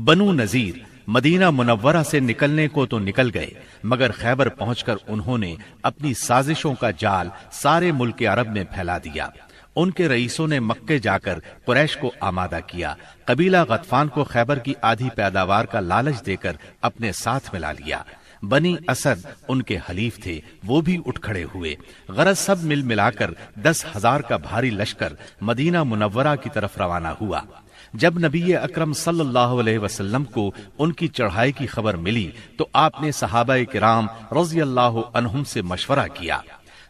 بنو نذیر مدینہ منورہ سے نکلنے کو تو نکل گئے، مگر خیبر پہنچ کر انہوں نے اپنی سازشوں کا جال سارے ملک عرب میں پھیلا دیا۔ ان کے رئیسوں نے مکے جا کر قریش کو آمادہ کیا۔ قبیلہ غطفان کو خیبر کی آدھی پیداوار کا لالچ دے کر اپنے ساتھ ملا لیا۔ بنی اسد ان کے حلیف تھے، وہ بھی اٹھ کھڑے ہوئے۔ غرض سب مل ملا کر 10,000 کا بھاری لشکر مدینہ منورہ کی طرف روانہ ہوا۔ جب نبی اکرم صلی اللہ علیہ وسلم کو ان کی چڑھائی کی خبر ملی تو آپ نے صحابہ کرام رضی اللہ عنہم سے مشورہ کیا۔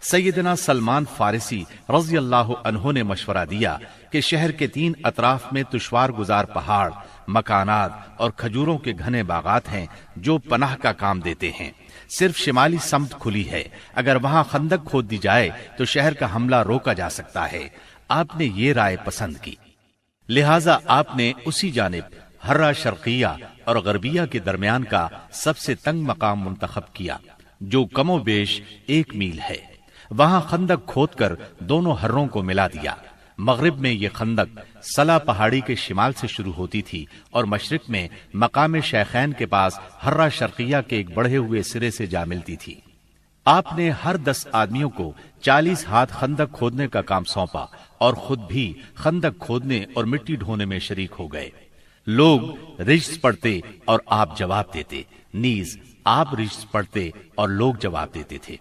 سیدنا سلمان فارسی رضی اللہ عنہ نے مشورہ دیا کہ شہر کے 3 اطراف میں دشوار گزار پہاڑ، مکانات اور کھجوروں کے گھنے باغات ہیں جو پناہ کا کام دیتے ہیں۔ صرف شمالی سمت کھلی ہے، اگر وہاں خندق کھود دی جائے تو شہر کا حملہ روکا جا سکتا ہے۔ آپ نے یہ رائے پسند کی، لہٰذا آپ نے اسی جانب ہرہ شرقیہ اور غربیہ کے درمیان کا سب سے تنگ مقام منتخب کیا، جو کم و بیش 1 میل ہے۔ وہاں خندق کھود کر دونوں ہروں کو ملا دیا۔ مغرب میں یہ خندق سلا پہاڑی کے شمال سے شروع ہوتی تھی اور مشرق میں مقام شیخین کے پاس ہرہ شرقیہ کے ایک بڑھے ہوئے سرے سے جا ملتی تھی۔ آپ نے ہر 10 آدمیوں کو 40 ہاتھ خندق کھودنے کا کام سونپا اور خود بھی خندق کھودنے اور مٹی ڈھونے میں شریک ہو گئے۔ لوگ رجز پڑھتے اور آپ جواب دیتے، نیز آپ رجز پڑھتے اور لوگ جواب دیتے تھے۔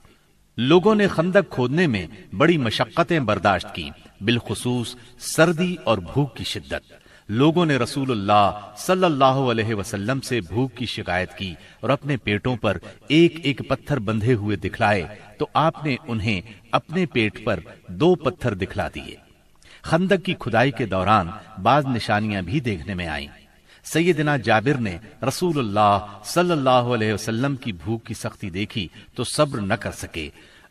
لوگوں نے خندق کھودنے میں بڑی مشقتیں برداشت کی، بالخصوص سردی اور بھوک کی شدت۔ لوگوں نے رسول اللہ صلی اللہ علیہ وسلم سے بھوک کی شکایت کی اور اپنے پیٹوں پر ایک ایک پتھر بندھے ہوئے دکھلائے تو آپ نے انہیں اپنے پیٹ پر 2 پتھر دکھلا دیے۔ خندق کی کھدائی کے دوران بعض نشانیاں بھی دیکھنے میں آئیں۔ سیدنا جابر نے رسول اللہ صلی اللہ علیہ وسلم کی بھوک کی سختی دیکھی تو صبر نہ کر سکے،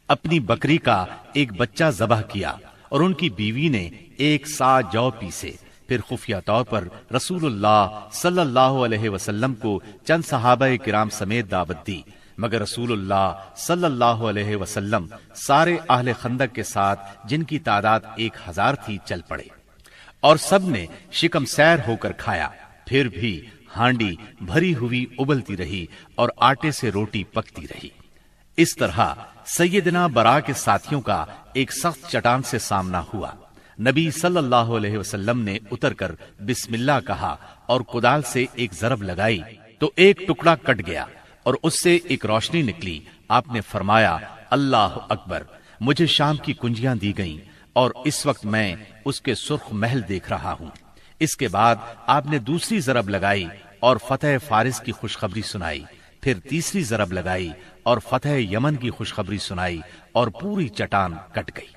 اپنی بکری کا ایک بچہ ذبح کیا اور ان کی بیوی نے 1 سا جو پیسے۔ پھر خفیہ طور پر رسول اللہ صلی اللہ علیہ وسلم کو چند صحابہ کرام سمیت دعوت دی، مگر رسول اللہ صلی اللہ علیہ وسلم سارے اہل خندق کے ساتھ، جن کی تعداد 1000 تھی، چل پڑے اور سب نے شکم سیر ہو کر کھایا۔ پھر بھی ہانڈی بھری ہوئی ابلتی رہی اور آٹے سے روٹی پکتی رہی۔ اس طرح سیدنا برا کے ساتھیوں کا ایک سخت چٹان سے سامنا ہوا۔ نبی صلی اللہ علیہ وسلم نے اتر کر بسم اللہ کہا اور کدال سے ایک ضرب لگائی تو ایک ٹکڑا کٹ گیا اور اس سے ایک روشنی نکلی۔ آپ نے فرمایا، اللہ اکبر، مجھے شام کی کنجیاں دی گئیں اور اس وقت میں اس کے سرخ محل دیکھ رہا ہوں۔ اس کے بعد آپ نے دوسری ضرب لگائی اور فتح فارس کی خوشخبری سنائی، پھر تیسری ضرب لگائی اور فتح یمن کی خوشخبری سنائی اور پوری چٹان کٹ گئی۔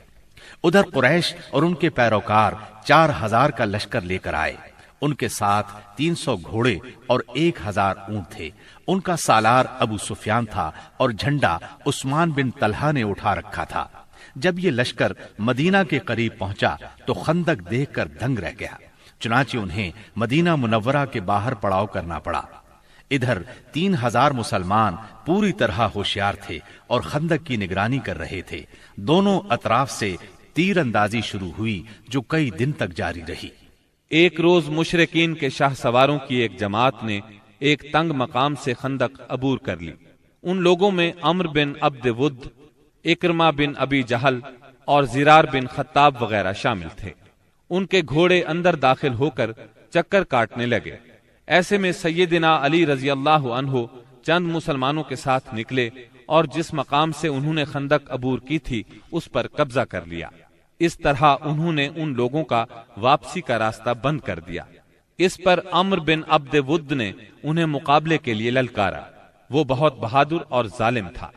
ادھر قریش اور ان کے پیروکار 4000 کا لشکر لے کر آئے۔ ان کے ساتھ 300 گھوڑے اور 1000 اونٹ تھے۔ ان کا سالار ابو سفیان تھا اور جھنڈا عثمان بن طلحہ نے اٹھا رکھا تھا۔ جب یہ لشکر مدینہ کے قریب پہنچا تو خندق دیکھ کر دنگ رہ گیا، چنانچہ انہیں مدینہ منورہ کے باہر پڑاؤ کرنا پڑا۔ ادھر 3000 مسلمان پوری طرح ہوشیار تھے اور خندق کی نگرانی کر رہے تھے۔ دونوں اطراف سے تیر اندازی شروع ہوئی جو کئی دن تک جاری رہی۔ ایک روز مشرکین کے شاہ سواروں کی ایک جماعت نے ایک تنگ مقام سے خندق عبور کر لی۔ ان لوگوں میں عمر بن عبد ود، اکرمہ بن ابی جہل اور زرار بن خطاب وغیرہ شامل تھے۔ ان کے گھوڑے اندر داخل ہو کر چکر کاٹنے لگے۔ ایسے میں سیدنا علی رضی اللہ عنہ چند مسلمانوں کے ساتھ نکلے اور جس مقام سے انہوں نے خندق عبور کی تھی اس پر قبضہ کر لیا۔ اس طرح انہوں نے ان لوگوں کا واپسی کا راستہ بند کر دیا۔ اس پر عمر بن عبد ود نے انہیں مقابلے کے لیے للکارا۔ وہ بہت بہادر اور ظالم تھا۔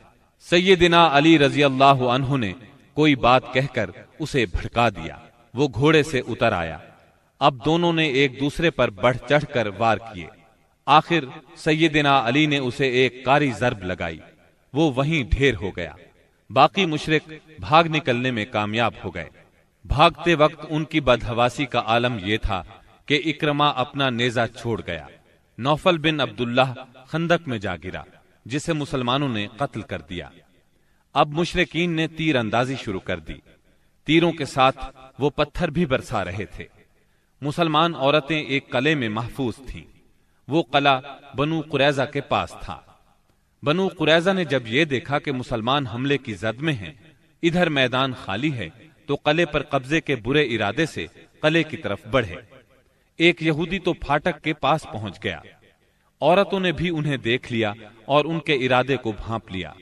سیدنا علی رضی اللہ عنہ نے کوئی بات کہہ کر اسے بھڑکا دیا۔ وہ گھوڑے سے اتر آیا۔ اب دونوں نے ایک دوسرے پر بڑھ چڑھ کر وار کیے۔ آخر سیدنا علی نے اسے ایک کاری ضرب لگائی، وہ وہیں ڈھیر ہو گیا۔ باقی مشرک بھاگ نکلنے میں کامیاب ہو گئے۔ بھاگتے وقت ان کی بدحواسی کا عالم یہ تھا کہ اکرمہ اپنا نیزہ چھوڑ گیا۔ نوفل بن عبداللہ خندق میں جا گرا، جسے مسلمانوں نے قتل کر دیا۔ اب مشرکین نے تیر اندازی شروع کر دی۔ تیروں کے ساتھ وہ پتھر بھی برسا رہے تھے۔ مسلمان عورتیں ایک قلعے میں محفوظ تھیں۔ وہ قلعہ بنو قریظہ کے پاس تھا۔ بنو قریظہ نے جب یہ دیکھا کہ مسلمان حملے کی زد میں ہیں، ادھر میدان خالی ہے، تو قلعے پر قبضے کے برے ارادے سے قلعے کی طرف بڑھے۔ ایک یہودی تو پھاٹک کے پاس پہنچ گیا، عورتوں نے بھی انہیں دیکھ لیا اور ان کے ارادے کو بھانپ لیا۔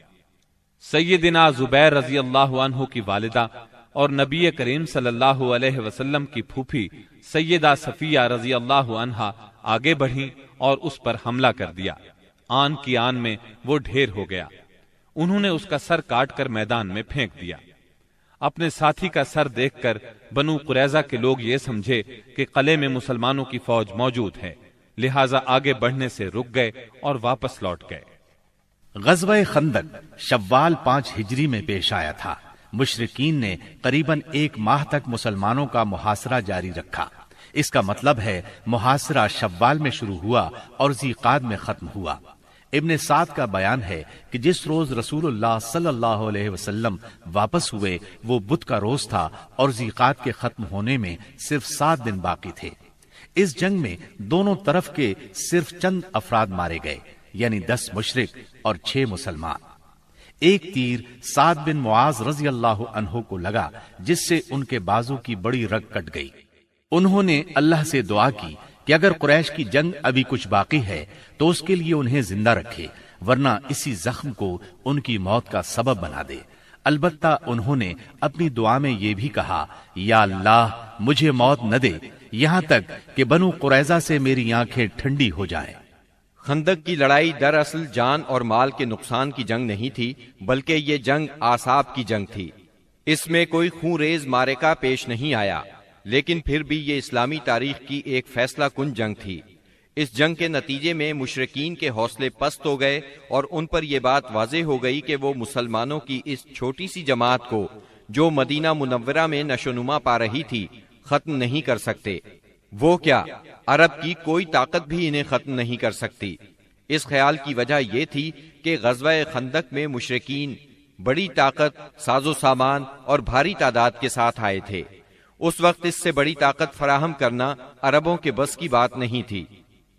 سیدنا زبیر رضی اللہ عنہ کی والدہ اور نبی کریم صلی اللہ علیہ وسلم کی پھوپھی سیدہ صفیہ رضی اللہ عنہا آگے بڑھیں اور اس پر حملہ کر دیا۔ آن کی آن میں وہ ڈھیر ہو گیا۔ انہوں نے اس کا سر کاٹ کر میدان میں پھینک دیا۔ اپنے ساتھی کا سر دیکھ کر بنو قریظہ کے لوگ یہ سمجھے کہ قلعے میں مسلمانوں کی فوج موجود ہے، لہٰذا آگے بڑھنے سے رک گئے اور واپس لوٹ گئے۔ غزوہ خندق شوال 5 ہجری میں پیش آیا تھا۔ مشرکین نے قریباً 1 ماہ تک مسلمانوں کا محاصرہ جاری رکھا۔ اس کا مطلب ہے محاصرہ شوال میں شروع ہوا اور ذیقعد میں ختم ہوا۔ ابن سعد کا بیان ہے کہ جس روز رسول اللہ صلی اللہ علیہ وسلم واپس ہوئے وہ بدھ کا روز تھا اور ذیقعد کے ختم ہونے میں صرف 7 دن باقی تھے۔ اس جنگ میں دونوں طرف کے صرف چند افراد مارے گئے، یعنی 10 مشرک اور 6 مسلمان۔ ایک تیر سعد بن معاذ رضی اللہ عنہ کو لگا، جس سے ان کے بازو کی بڑی رگ کٹ گئی۔ انہوں نے اللہ سے دعا کی کہ اگر قریش کی جنگ ابھی کچھ باقی ہے تو اس کے لیے انہیں زندہ رکھے، ورنہ اسی زخم کو ان کی موت کا سبب بنا دے۔ البتہ انہوں نے اپنی دعا میں یہ بھی کہا، یا اللہ مجھے موت نہ دے یہاں تک کہ بنو قریظہ سے میری آنکھیں ٹھنڈی ہو جائیں۔ خندق کی لڑائی دراصل جان اور مال کے نقصان کی جنگ نہیں تھی، بلکہ یہ جنگ اعصاب کی جنگ تھی۔ اس میں کوئی خون ریز معرکہ پیش نہیں آیا، لیکن پھر بھی یہ اسلامی تاریخ کی ایک فیصلہ کن جنگ تھی۔ اس جنگ کے نتیجے میں مشرکین کے حوصلے پست ہو گئے اور ان پر یہ بات واضح ہو گئی کہ وہ مسلمانوں کی اس چھوٹی سی جماعت کو جو مدینہ منورہ میں نشوونما پا رہی تھی ختم نہیں کر سکتے۔ وہ کیا، عرب کی کوئی طاقت بھی انہیں ختم نہیں کر سکتی۔ اس خیال کی وجہ یہ تھی کہ غزوہ خندق میں مشرکین بڑی طاقت، ساز و سامان اور بھاری تعداد کے ساتھ آئے تھے۔ اس وقت اس سے بڑی طاقت فراہم کرنا عربوں کے بس کی بات نہیں تھی۔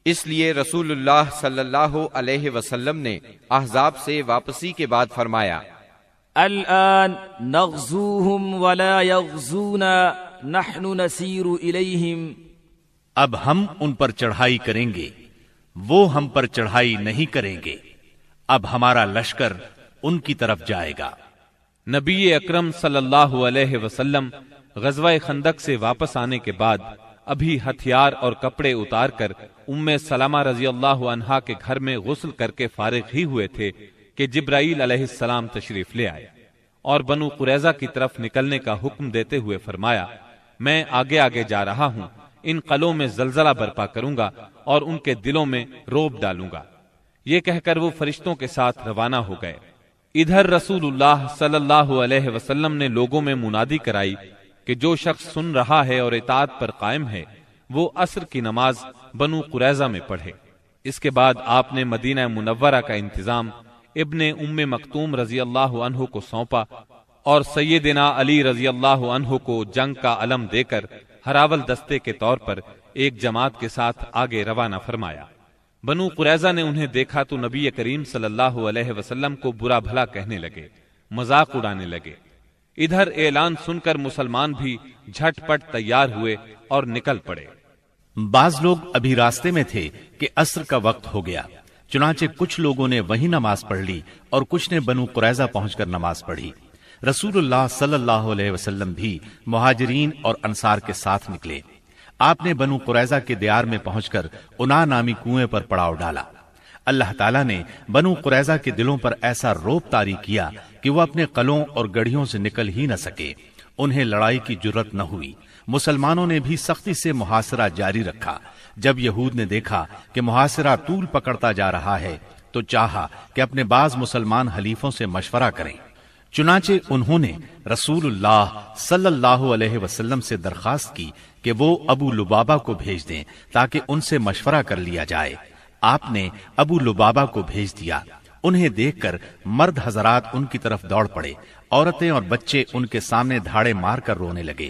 اس لیے رسول اللہ صلی اللہ علیہ وسلم نے احزاب سے واپسی کے بعد فرمایا، الآن نغزوهم ولا يغزونا نحن نسیر الیہم۔ اب ہم ان پر چڑھائی کریں گے، وہ ہم پر چڑھائی نہیں کریں گے۔ اب ہمارا لشکر ان کی طرف جائے گا۔ نبی اکرم صلی اللہ علیہ وسلم غزوہ خندق سے واپس آنے کے بعد ابھی ہتھیار اور کپڑے اتار کر ام سلمہ رضی اللہ عنہا کے گھر میں غسل کر کے فارغ ہی ہوئے تھے کہ جبرائیل علیہ السلام تشریف لے آئے اور بنو قریظہ کی طرف نکلنے کا حکم دیتے ہوئے فرمایا، میں آگے آگے جا رہا ہوں، ان قلعوں میں زلزلہ برپا کروں گا اور ان کے دلوں میں روب ڈالوں گا۔ یہ کہہ کر وہ فرشتوں کے ساتھ روانہ ہو گئے۔ ادھر رسول اللہ صلی اللہ علیہ وسلم نے لوگوں میں منادی کرائی کہ جو شخص سن رہا ہے اور اطاعت پر قائم ہے وہ عصر کی نماز بنو قریظہ میں پڑھے۔ اس کے بعد آپ نے مدینہ منورہ کا انتظام ابن ام مکتوم رضی اللہ عنہ کو سونپا اور سیدنا علی رضی اللہ عنہ کو جنگ کا علم دے کر ہراول دستے کے طور پر ایک جماعت کے ساتھ آگے روانہ فرمایا۔ بنو قریظہ نے انہیں دیکھا تو نبی کریم صلی اللہ علیہ وسلم کو برا بھلا کہنے لگے، مذاق اڑانے لگے۔ ادھر اعلان سن کر مسلمان بھی جھٹ پٹ تیار ہوئے اور نکل پڑے۔ بعض لوگ ابھی راستے میں تھے کہ عصر کا وقت ہو گیا، چنانچہ کچھ لوگوں نے وہیں نماز پڑھ لی اور کچھ نے بنو قریظہ پہنچ کر نماز پڑھی۔ رسول اللہ صلی اللہ علیہ وسلم بھی مہاجرین اور انصار کے ساتھ نکلے۔ آپ نے بنو قریظہ کے دیار میں پہنچ کر انا نامی کنویں پر پڑاؤ ڈالا۔ اللہ تعالیٰ نے بنو قریظہ کے دلوں پر ایسا روب طاری کیا کہ وہ اپنے قلعوں اور گڑھیوں سے نکل ہی نہ سکے۔ انہیں لڑائی کی جرت نہ ہوئی۔ مسلمانوں نے بھی سختی سے محاصرہ جاری رکھا۔ جب یہود نے دیکھا کہ محاصرہ طول پکڑتا جا رہا ہے تو چاہا کہ اپنے بعض مسلمان حلیفوں سے مشورہ کریں۔ چنانچہ انہوں نے رسول اللہ صلی اللہ علیہ وسلم سے درخواست کی کہ وہ ابو لبابہ کو بھیج دیں تاکہ ان سے مشورہ کر لیا جائے۔ آپ نے ابو لبابہ کو بھیج دیا۔ انہیں دیکھ کر مرد حضرات ان کی طرف دوڑ پڑے، عورتیں اور بچے ان کے سامنے دھاڑے مار کر رونے لگے۔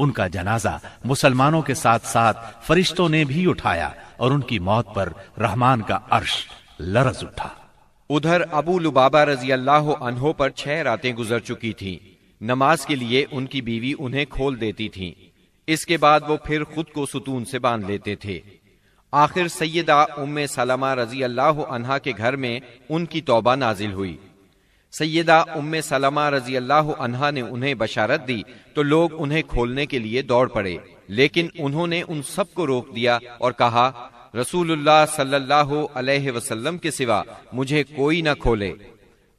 ان کا جنازہ مسلمانوں کے ساتھ ساتھ فرشتوں نے بھی اٹھایا اور ان کی موت پر رحمان کا عرش لرز اٹھا۔ ادھر ابو لبابہ رضی اللہ عنہ پر 6 راتیں گزر چکی تھیں۔ نماز کے لیے ان کی بیوی انہیں کھول دیتی تھی، اس کے بعد وہ پھر خود کو ستون سے باندھ لیتے تھے۔ آخر سیدہ ام سلمہ رضی اللہ عنہا کے گھر میں ان کی توبہ نازل ہوئی۔ سیدہ ام سلمہ رضی اللہ عنہا نے انہیں بشارت دی تو لوگ انہیں کھولنے کے لیے دوڑ پڑے، لیکن انہوں نے ان سب کو روک دیا اور کہا رسول اللہ صلی اللہ علیہ وسلم کے سوا مجھے کوئی نہ کھولے۔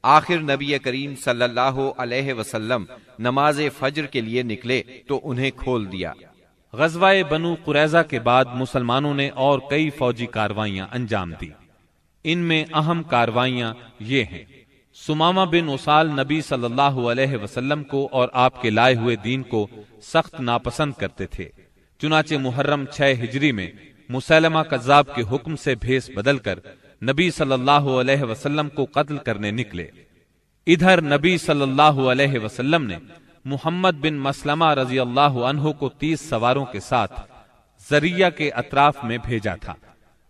آخر نبی کریم صلی اللہ علیہ وسلم نماز فجر کے لیے نکلے تو انہیں کھول دیا۔ غزوہ بنو قریظہ کے بعد مسلمانوں نے اور کئی فوجی کاروائیاں انجام دی۔ ان میں اہم کاروائیاں یہ ہیں: سمامہ بن اسال نبی صلی اللہ علیہ وسلم کو اور آپ کے لائے ہوئے دین کو سخت ناپسند کرتے تھے، چنانچہ محرم 6 ہجری میں مسیلمہ کذاب کے حکم سے بھیس بدل کر نبی صلی اللہ علیہ وسلم کو قتل کرنے نکلے۔ ادھر نبی صلی اللہ علیہ وسلم نے محمد بن مسلمہ رضی اللہ عنہ کو 30 سواروں کے ساتھ زریہ کے اطراف میں بھیجا تھا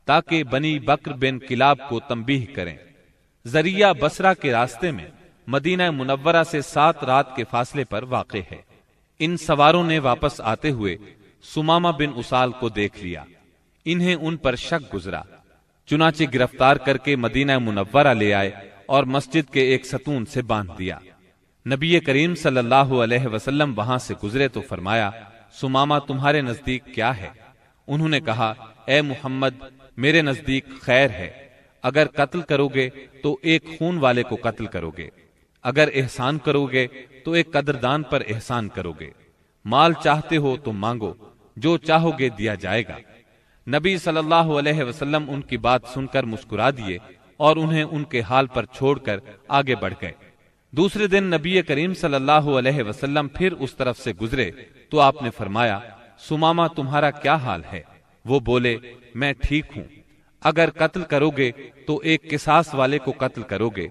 تاکہ بنی بکر بن کلاب کو تنبیہ کریں۔ زریہ بصرہ کے راستے میں مدینہ منورہ سے 7 رات کے فاصلے پر واقع ہے۔ ان سواروں نے واپس آتے ہوئے سمامہ بن اسال کو دیکھ لیا، انہیں ان پر شک گزرا، چنانچہ گرفتار کر کے مدینہ منورہ لے آئے اور مسجد کے ایک ستون سے باندھ دیا۔ نبی کریم صلی اللہ علیہ وسلم وہاں سے گزرے تو فرمایا سمامہ تمہارے نزدیک کیا ہے؟ انہوں نے کہا اے محمد میرے نزدیک خیر ہے، اگر قتل کرو گے تو ایک خون والے کو قتل کرو گے، اگر احسان کرو گے تو ایک قدردان پر احسان کرو گے، مال چاہتے ہو تو مانگو، جو چاہو گے دیا جائے گا۔ نبی صلی اللہ علیہ وسلم ان کی بات سن کر مسکرا دیے اور انہیں ان کے حال پر چھوڑ کر آگے بڑھ گئے۔ دوسرے دن نبی کریم صلی اللہ علیہ وسلم پھر اس طرف سے گزرے تو آپ نے فرمایا سمامہ تمہارا کیا حال ہے؟ وہ بولے میں ٹھیک ہوں، اگر قتل کرو گے تو ایک قصاص والے کو قتل کرو گے،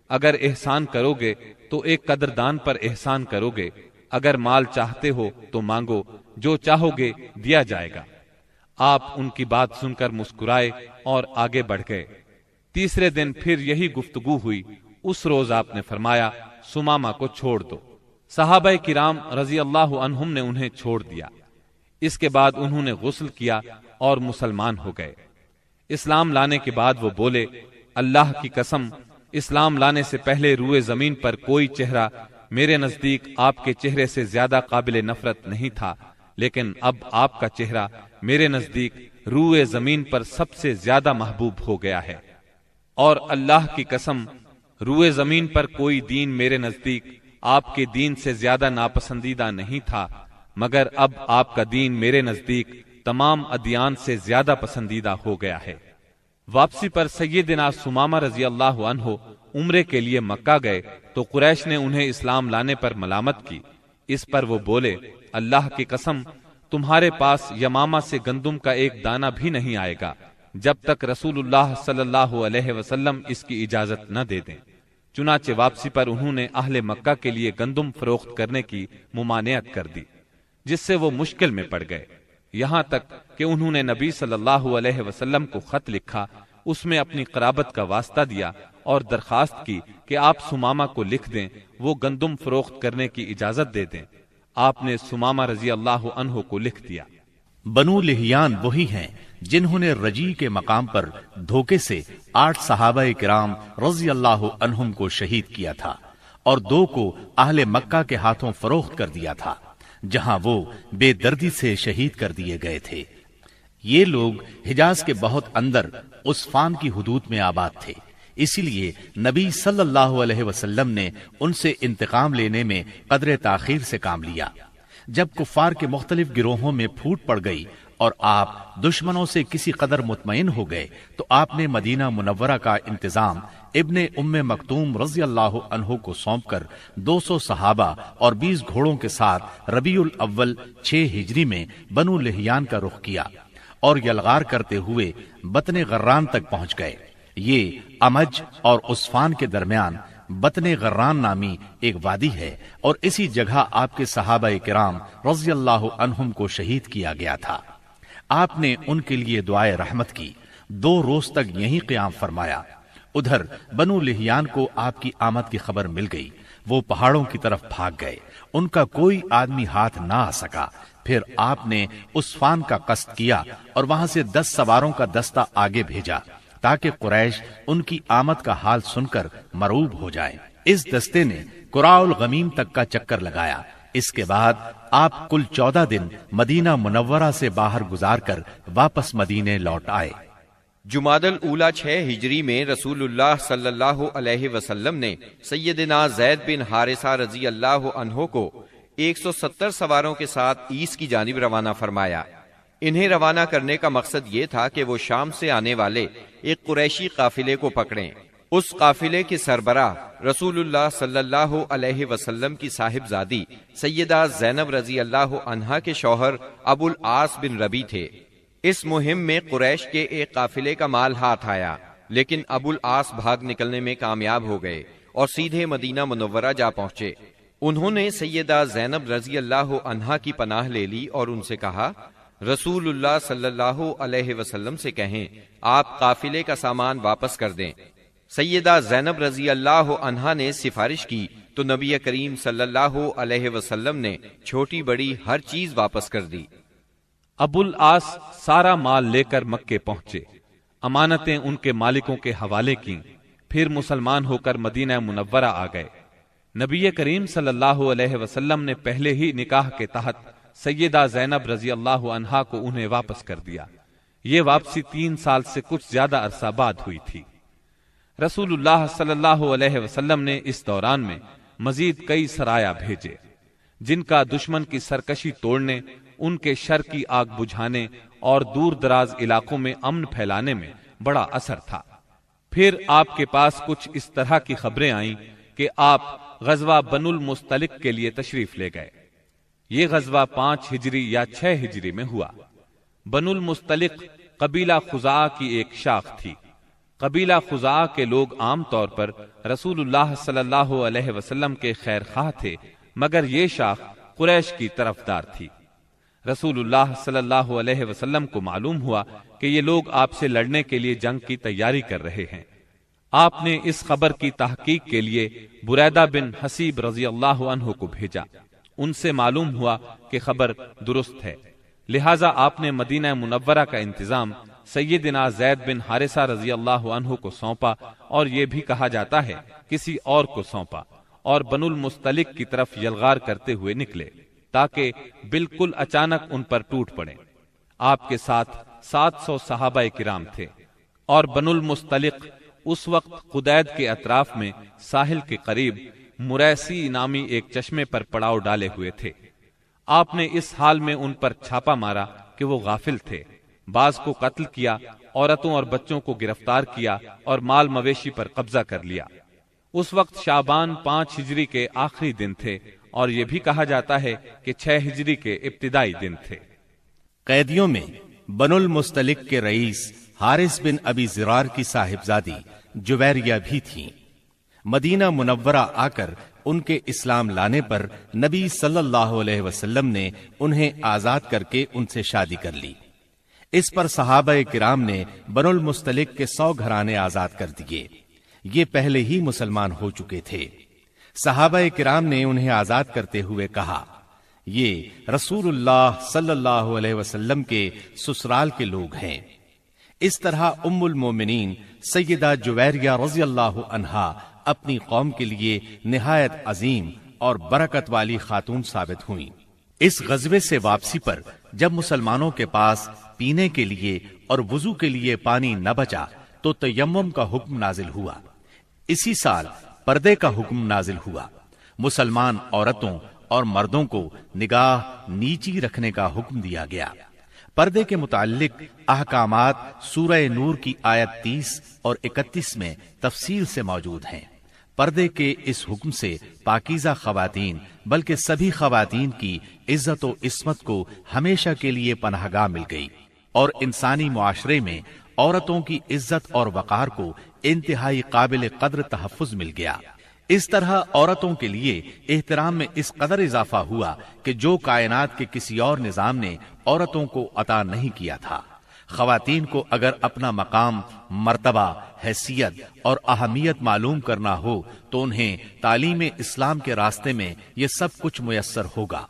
اگر احسان کرو گے تو ایک قدردان پر احسان کرو گے، اگر مال چاہتے ہو تو مانگو، جو چاہو گے دیا جائے گا۔ آپ ان کی بات سن کر مسکرائے اور آگے بڑھ گئے۔ تیسرے دن پھر یہی گفتگو ہوئی۔ اس روز آپ نے فرمایا سمامہ کو چھوڑ دو۔ صحابہ کرام رضی اللہ عنہم نے انہیں چھوڑ دیا۔ اس کے بعد انہوں نے غسل کیا اور مسلمان ہو گئے۔ اسلام لانے کے بعد وہ بولے اللہ کی قسم اسلام لانے سے پہلے روئے زمین پر کوئی چہرہ میرے نزدیک آپ کے چہرے سے زیادہ قابل نفرت نہیں تھا، لیکن اب آپ کا چہرہ میرے نزدیک روئے زمین پر سب سے زیادہ محبوب ہو گیا ہے، اور اللہ کی قسم روئے زمین پر کوئی دین میرے نزدیک آپ کے دین سے زیادہ ناپسندیدہ نہیں تھا، مگر اب آپ کا دین میرے نزدیک تمام ادیان سے زیادہ پسندیدہ ہو گیا ہے۔ واپسی پر سیدنا سمامہ رضی اللہ عنہ عمرے کے لیے مکہ گئے تو قریش نے انہیں اسلام لانے پر ملامت کی۔ اس پر وہ بولے اللہ کی قسم تمہارے پاس یمامہ سے گندم کا ایک دانہ بھی نہیں آئے گا جب تک رسول اللہ صلی اللہ علیہ وسلم اس کی اجازت نہ دے دیں۔ چنانچہ واپسی پر انہوں نے اہل مکہ کے لیے گندم فروخت کرنے کی ممانعت کر دی، جس سے وہ مشکل میں پڑ گئے، یہاں تک کہ انہوں نے نبی صلی اللہ علیہ وسلم کو خط لکھا، اس میں اپنی قرابت کا واسطہ دیا اور درخواست کی کہ آپ سمامہ کو لکھ دیں وہ گندم فروخت کرنے کی اجازت دے دیں۔ آپ نے سمامہ رضی اللہ عنہ کو لکھ دیا۔ بنو لہیان وہی ہیں جنہوں نے رجی کے مقام پر دھوکے سے 8 صحابہ کرام رضی اللہ عنہم کو شہید کیا تھا اور 2 کو اہل مکہ کے ہاتھوں فروخت کر دیا تھا، جہاں وہ بے دردی سے شہید کر دیے گئے تھے۔ یہ لوگ حجاز کے بہت اندر عسفان کی حدود میں آباد تھے، اسی لیے نبی صلی اللہ علیہ وسلم نے ان سے انتقام لینے میں قدر تاخیر سے کام لیا۔ جب کفار کے مختلف گروہوں میں پھوٹ پڑ گئی اور آپ دشمنوں سے کسی قدر مطمئن ہو گئے تو آپ نے مدینہ منورہ کا انتظام ابن ام مکتوم رضی اللہ عنہ کو سونپ کر 200 صحابہ اور 20 گھوڑوں کے ساتھ ربیع الاول 6 ہجری میں بنو لہیان کا رخ کیا اور یلغار کرتے ہوئے بطن غران تک پہنچ گئے۔ یہ امج اور عسفان کے درمیان بطن غران نامی ایک وادی ہے اور اسی جگہ آپ کے صحابہ کرام رضی اللہ عنہم کو شہید کیا گیا تھا۔ آپ نے ان کے لیے دعائے رحمت کی، 2 روز تک یہیں قیام فرمایا۔ ادھر بنو لحیان کو آپ کی آمد کی خبر مل گئی، وہ پہاڑوں کی طرف بھاگ گئے، ان کا کوئی آدمی ہاتھ نہ آ سکا۔ پھر آپ نے عصفان کا قصد کیا اور وہاں سے 10 سواروں کا دستہ آگے بھیجا تاکہ قریش ان کی آمد کا حال سن کر مرعوب ہو جائیں۔ اس دستے نے قراء الغمیم تک کا چکر لگایا۔ اس کے بعد آپ کل 14 دن مدینہ منورہ سے باہر گزار کر واپس مدینے لوٹ آئے۔ جمادی الاولیٰ 6 ہجری میں رسول اللہ صلی اللہ علیہ وسلم نے سیدنا زید بن حارثہ رضی اللہ عنہ کو 170 سواروں کے ساتھ عیس کی جانب روانہ فرمایا۔ انہیں روانہ کرنے کا مقصد یہ تھا کہ وہ شام سے آنے والے ایک قریشی قافلے کو پکڑیں۔ اس قافلے کے سربراہ رسول اللہ صلی اللہ علیہ وسلم کی صاحبزادی سیدہ زینب رضی اللہ عنہا کے شوہر ابو العاص بن ربی تھے۔ اس مہم میں قریش کے ایک قافلے کا مال ہاتھ آیا، لیکن ابو العاص بھاگ نکلنے میں کامیاب ہو گئے اور سیدھے مدینہ منورہ جا پہنچے۔ انہوں نے سیدہ زینب رضی اللہ عنہا کی پناہ لے لی اور ان سے کہا، رسول اللہ صلی اللہ علیہ وسلم سے کہیں آپ قافلے کا سامان واپس کر دیں۔ سیدہ زینب رضی اللہ عنہا نے سفارش کی تو نبی کریم صلی اللہ علیہ وسلم نے چھوٹی بڑی ہر چیز واپس کر دی۔ ابو العاص سارا مال لے کر مکے پہنچے، امانتیں ان کے مالکوں کے حوالے کیں، پھر مسلمان ہو کر مدینہ منورہ آ گئے۔ نبی کریم صلی اللہ علیہ وسلم نے پہلے ہی نکاح کے تحت سیدہ زینب رضی اللہ عنہا کو انہیں واپس کر دیا۔ یہ واپسی 3 سال سے کچھ زیادہ عرصہ بعد ہوئی تھی۔ رسول اللہ صلی اللہ علیہ وسلم نے اس دوران میں مزید کئی سرایا بھیجے، جن کا دشمن کی سرکشی توڑنے، ان کے شر کی آگ بجھانے اور دور دراز علاقوں میں امن پھیلانے میں بڑا اثر تھا۔ پھر آپ کے پاس کچھ اس طرح کی خبریں آئیں کہ آپ غزوہ بنو المستلق کے لیے تشریف لے گئے۔ یہ غزوہ 5 ہجری یا 6 ہجری میں ہوا۔ بنو المستلق قبیلہ خزاعہ کی ایک شاخ تھی۔ قبیلہ خزاعہ کے لوگ عام طور پر رسول اللہ صلی اللہ علیہ وسلم کے خیر خواہ تھے، مگر یہ شاخ قریش کی طرفدار تھی۔ رسول اللہ صلی اللہ علیہ وسلم کو معلوم ہوا کہ یہ لوگ آپ سے لڑنے کے لیے جنگ کی تیاری کر رہے ہیں۔ آپ نے اس خبر کی تحقیق کے لیے بریدہ بن حسیب رضی اللہ عنہ کو بھیجا۔ ان سے معلوم ہوا کہ خبر درست ہے، لہٰذا آپ نے مدینہ منورہ کا انتظام سیدنا زید بن حارثہ رضی اللہ عنہ کو سونپا، اور یہ بھی کہا جاتا ہے کسی اور کو سونپا، اور بنو المستلق کی طرف یلغار کرتے ہوئے نکلے تاکہ بالکل اچانک ان پر ٹوٹ پڑے۔ آپ کے ساتھ 700 صحابہ کرام تھے، اور بنو المستلق اس وقت قدید کے اطراف میں ساحل کے قریب مریسی نامی ایک چشمے پر پڑاؤ ڈالے ہوئے تھے۔ آپ نے اس حال میں ان پر چھاپا مارا کہ وہ غافل تھے، بعض کو قتل کیا، عورتوں اور بچوں کو گرفتار کیا اور مال مویشی پر قبضہ کر لیا۔ اس وقت شعبان 5 ہجری کے آخری دن تھے، اور یہ بھی کہا جاتا ہے کہ 6 ہجری کے ابتدائی دن تھے۔ قیدیوں میں بنو المستلق کے رئیس حارث بن ابی زرار کی صاحبزادی جویریہ بھی تھیں۔ مدینہ منورہ آ کر ان کے اسلام لانے پر نبی صلی اللہ علیہ وسلم نے انہیں آزاد کر کے ان سے شادی کر لی۔ اس پر صحابہ کرام نے بنو المستلق کے 100 گھرانے آزاد کر دیے۔ یہ پہلے ہی مسلمان ہو چکے تھے۔ صحابہ کرام نے انہیں آزاد کرتے ہوئے کہا، یہ رسول اللہ صلی اللہ علیہ وسلم کے سسرال کے لوگ ہیں۔ اس طرح ام المومنین سیدہ جویریہ رضی اللہ عنہا اپنی قوم کے لیے نہایت عظیم اور برکت والی خاتون ثابت ہوئیں۔ اس غزوے سے واپسی پر جب مسلمانوں کے پاس پینے کے لیے اور وضو کے لیے پانی نہ بچا تو تیمم کا حکم نازل ہوا۔ اسی سال پردے کا حکم نازل ہوا۔ مسلمان عورتوں اور مردوں کو نگاہ نیچی رکھنے کا حکم دیا گیا۔ پردے کے متعلق احکامات سورہ نور کی آیت 30 اور 31 میں تفصیل سے موجود ہیں۔ پردے کے اس حکم سے پاکیزہ خواتین بلکہ سبھی خواتین کی عزت و عصمت کو ہمیشہ کے لیے پناہ گاہ مل گئی، اور انسانی معاشرے میں عورتوں کی عزت اور وقار کو انتہائی قابل قدر تحفظ مل گیا۔ اس طرح عورتوں کے لیے احترام میں اس قدر اضافہ ہوا کہ جو کائنات کے کسی اور نظام نے عورتوں کو عطا نہیں کیا تھا۔ خواتین کو اگر اپنا مقام، مرتبہ، حیثیت اور اہمیت معلوم کرنا ہو تو انہیں تعلیم اسلام کے راستے میں یہ سب کچھ میسر ہوگا۔